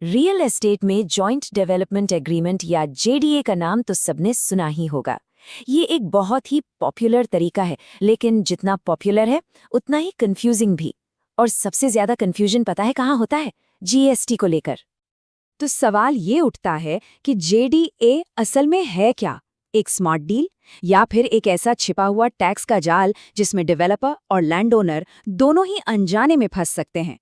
Real estate में joint development agreement या JDA का नाम तो सबने सुना ही होगा। ये एक बहुत ही पॉपुलर तरीका है, लेकिन जितना पॉपुलर है उतना ही कंफ्यूजिंग भी। और सबसे ज्यादा कंफ्यूजन पता है कहाँ होता है? जीएसटी को लेकर। तो सवाल ये उठता है कि जेडीए असल में है क्या? एक स्मार्ट डील या फिर एक ऐसा छिपा हुआ टैक्स का जाल जिसमें डेवलपर और लैंड ओनर दोनों ही अनजाने में फंस सकते हैं?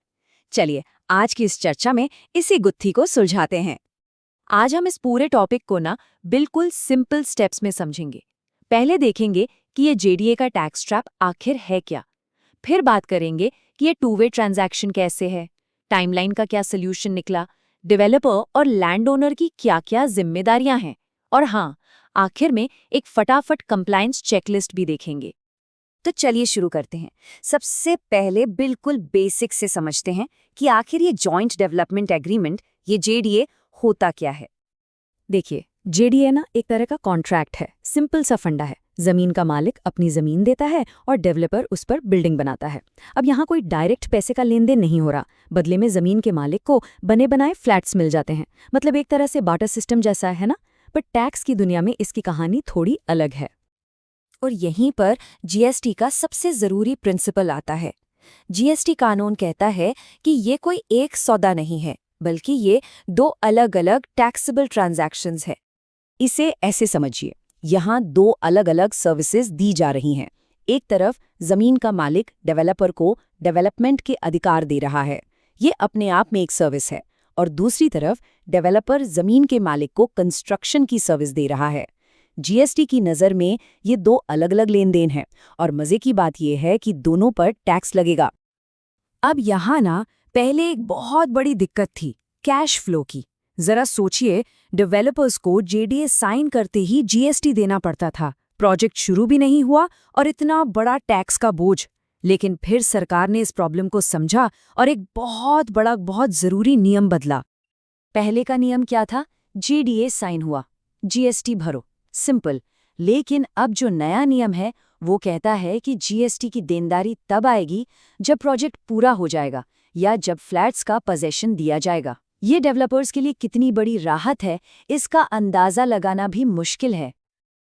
चलिए आज की इस चर्चा में इसी गुत्थी को सुलझाते हैं। आज हम इस पूरे टॉपिक को ना बिल्कुल सिंपल स्टेप्स में समझेंगे। पहले देखेंगे कि ये जेडीए का टैक्स ट्रैप आखिर है क्या। फिर बात करेंगे कि ये टू वे ट्रांजैक्शन कैसे है, टाइमलाइन का क्या सोल्यूशन निकला, डेवलपर और लैंड ओनर की क्या-क्या जिम्मेदारियां हैं, और हाँ, आखिर में एक फटाफट कंप्लायंस चेकलिस्ट भी देखेंगे। तो चलिए शुरू करते हैं। सबसे पहले बिल्कुल बेसिक से समझते हैं कि आखिर ये जॉइंट डेवलपमेंट एग्रीमेंट, ये जेडीए होता क्या है। देखिए, जेडीए ना एक तरह का कॉन्ट्रैक्ट है, सिंपल सा फंडा है। जमीन का मालिक अपनी जमीन देता है और डेवलपर उस पर बिल्डिंग बनाता है। अब यहाँ कोई डायरेक्ट पैसे का लेन देन नहीं हो रहा, बदले में जमीन के मालिक को बने बनाए फ्लैट्स मिल जाते हैं। मतलब एक तरह से बाटर सिस्टम जैसा है ना। पर टैक्स की दुनिया में इसकी कहानी थोड़ी अलग है। और यहीं पर जीएसटी का सबसे जरूरी प्रिंसिपल आता है। जीएसटी कानून कहता है कि ये कोई एक सौदा नहीं है, बल्कि ये दो अलग अलग टैक्सेबल ट्रांजैक्शंस है। इसे ऐसे समझिए, यहाँ दो अलग अलग सर्विसेज दी जा रही हैं। एक तरफ जमीन का मालिक डेवलपर को डेवलपमेंट के अधिकार दे रहा है, ये अपने आप में एक सर्विस है। और दूसरी तरफ डेवलपर जमीन के मालिक को कंस्ट्रक्शन की सर्विस दे रहा है। जीएसटी की नज़र में ये दो अलग अलग लेन देन हैं, और मजे की बात यह है कि दोनों पर टैक्स लगेगा। अब यहाँ ना पहले एक बहुत बड़ी दिक्कत थी, कैश फ्लो की। जरा सोचिए, डेवलपर्स को जेडीए साइन करते ही जीएसटी देना पड़ता था। प्रोजेक्ट शुरू भी नहीं हुआ और इतना बड़ा टैक्स का बोझ। लेकिन फिर सरकार ने इस प्रॉब्लम को समझा और एक बहुत बड़ा, बहुत जरूरी नियम बदला। पहले का नियम क्या था? जेडीए साइन हुआ, जीएसटी भरो, सिंपल। लेकिन अब जो नया नियम है वो कहता है कि जीएसटी की देनदारी तब आएगी जब प्रोजेक्ट पूरा हो जाएगा या जब फ्लैट्स का पोजेशन दिया जाएगा। ये डेवलपर्स के लिए कितनी बड़ी राहत है, इसका अंदाजा लगाना भी मुश्किल है।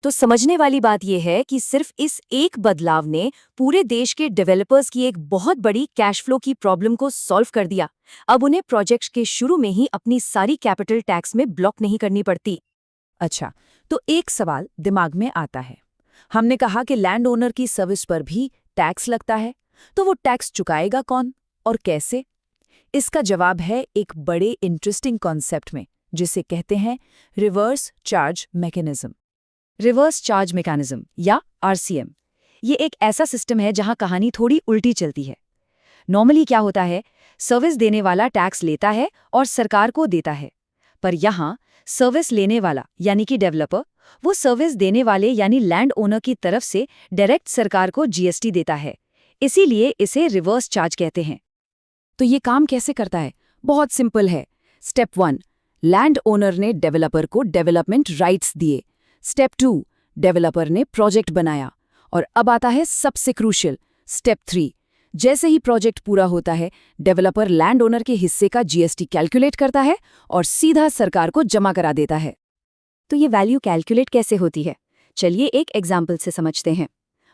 तो समझने वाली बात यह है कि सिर्फ इस एक बदलाव ने पूरे देश के डेवलपर्स की एक बहुत बड़ी कैश फ्लो की प्रॉब्लम को सॉल्व कर दिया। अब उन्हें प्रोजेक्ट के शुरू में ही अपनी सारी कैपिटल टैक्स में ब्लॉक नहीं करनी पड़ती। अच्छा, तो एक सवाल दिमाग में आता है। हमने कहा कि लैंड ओनर की सर्विस पर भी टैक्स लगता है, तो वो टैक्स चुकाएगा कौन और कैसे? इसका जवाब है एक बड़े इंटरेस्टिंग कॉन्सेप्ट में, जिसे कहते हैं reverse charge mechanism. Reverse charge mechanism या आरसीएम, ये एक ऐसा सिस्टम है जहां कहानी थोड़ी उल्टी चलती है। नॉर्मली क्या होता है, सर्विस देने वाला टैक्स लेता है और सरकार को देता है। पर यहाँ सर्विस लेने वाला यानी कि डेवलपर, वो सर्विस देने वाले यानी लैंड ओनर की तरफ से डायरेक्ट सरकार को जीएसटी देता है। इसीलिए इसे रिवर्स चार्ज कहते हैं। तो ये काम कैसे करता है? बहुत सिंपल है। स्टेप 1, लैंड ओनर ने डेवलपर को डेवलपमेंट राइट्स दिए। स्टेप 2, डेवलपर ने प्रोजेक्ट बनाया। और अब आता है सबसे क्रूशियल स्टेप 3। जैसे ही प्रोजेक्ट पूरा होता है, डेवलपर लैंड ओनर के हिस्से का जीएसटी कैलकुलेट करता है और सीधा सरकार को जमा करा देता है। तो ये वैल्यू कैलकुलेट कैसे होती है? चलिए एक एग्जाम्पल से समझते हैं।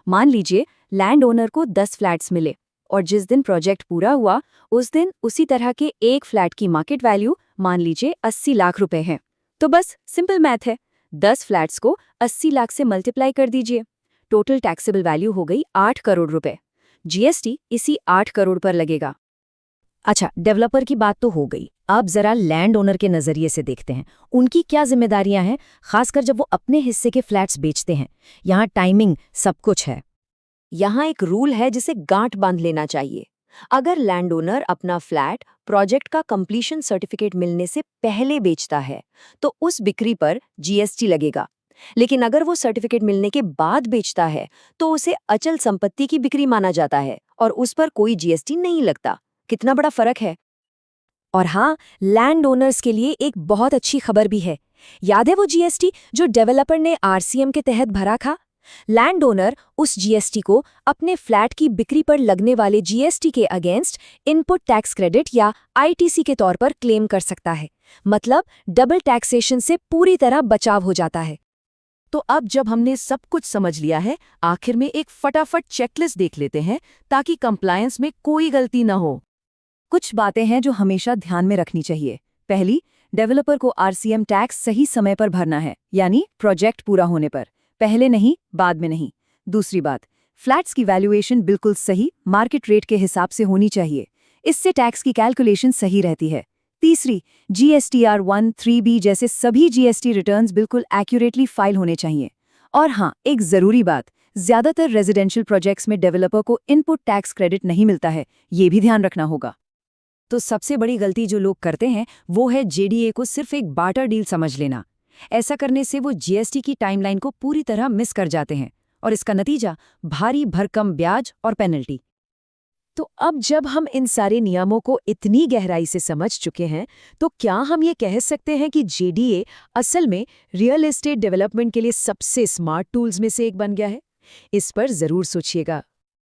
मान लीजिए लैंड ओनर को 10 फ्लैट्स मिले और जिस दिन प्रोजेक्ट पूरा हुआ उस दिन उसी तरह के एक फ्लैट की मार्केट वैल्यू मान लीजिए 80 लाख रुपए है। तो बस सिंपल मैथ है, 10 फ्लैट्स को 80 लाख से मल्टीप्लाई कर दीजिए। टोटल टैक्सेबल वैल्यू हो गई 8 करोड़ रुपए। जीएसटी इसी 8 करोड़ पर लगेगा। अच्छा, डेवलपर की बात तो हो गई। अब जरा लैंड ओनर के नजरिए से देखते हैं, उनकी क्या जिम्मेदारियां हैं, खासकर जब वो अपने हिस्से के फ्लैट्स बेचते हैं। यहाँ टाइमिंग सब कुछ है। यहाँ एक रूल है जिसे गांठ बांध लेना चाहिए। अगर लैंड ओनर अपना फ्लैट प्रोजेक्ट का कंप्लीशन सर्टिफिकेट मिलने से पहले बेचता है तो उस बिक्री पर जीएसटी लगेगा। लेकिन अगर वो सर्टिफिकेट मिलने के बाद बेचता है तो उसे अचल संपत्ति की बिक्री माना जाता है और उस पर कोई जीएसटी नहीं लगता। कितना बड़ा फर्क है। और हाँ, लैंड ओनर्स के लिए एक बहुत अच्छी खबर भी है। याद है वो जीएसटी जो डेवलपर ने आरसीएम के तहत भरा था? लैंड ओनर उस जीएसटी को अपने फ्लैट की बिक्री पर लगने वाले जीएसटी के अगेंस्ट इनपुट टैक्स क्रेडिट या आईटीसी के तौर पर क्लेम कर सकता है। मतलब डबल टैक्सेशन से पूरी तरह बचाव हो जाता है। तो अब जब हमने सब कुछ समझ लिया है, आखिर में एक फटाफट चेकलिस्ट देख लेते हैं ताकि कंप्लायंस में कोई गलती न हो। कुछ बातें हैं जो हमेशा ध्यान में रखनी चाहिए। पहली, डेवलपर को आरसीएम टैक्स सही समय पर भरना है, यानी प्रोजेक्ट पूरा होने पर, पहले नहीं बाद में नहीं। दूसरी बात, फ्लैट्स की वैल्यूएशन बिल्कुल सही मार्केट रेट के हिसाब से होनी चाहिए, इससे टैक्स की कैलकुलेशन सही रहती है। तीसरी, जीएसटीआर 1(3)(b जैसे सभी जीएसटी रिटर्न्स बिल्कुल एक्यूरेटली फाइल होने चाहिए। और हाँ, एक ज़रूरी बात, ज़्यादातर रेजिडेंशियल प्रोजेक्ट्स में डेवलपर को इनपुट टैक्स क्रेडिट नहीं मिलता है, ये भी ध्यान रखना होगा। तो सबसे बड़ी गलती जो लोग करते हैं वो है जेडीए को सिर्फ एक बार्टर डील समझ लेना। ऐसा करने से वो जीएसटी की टाइमलाइन को पूरी तरह मिस कर जाते हैं और इसका नतीजा भारी भरकम ब्याज और पेनल्टी। तो अब जब हम इन सारे नियमों को इतनी गहराई से समझ चुके हैं, तो क्या हम ये कह सकते हैं कि जेडीए असल में रियल एस्टेट डेवलपमेंट के लिए सबसे स्मार्ट टूल्स में से एक बन गया है? इस पर जरूर सोचिएगा।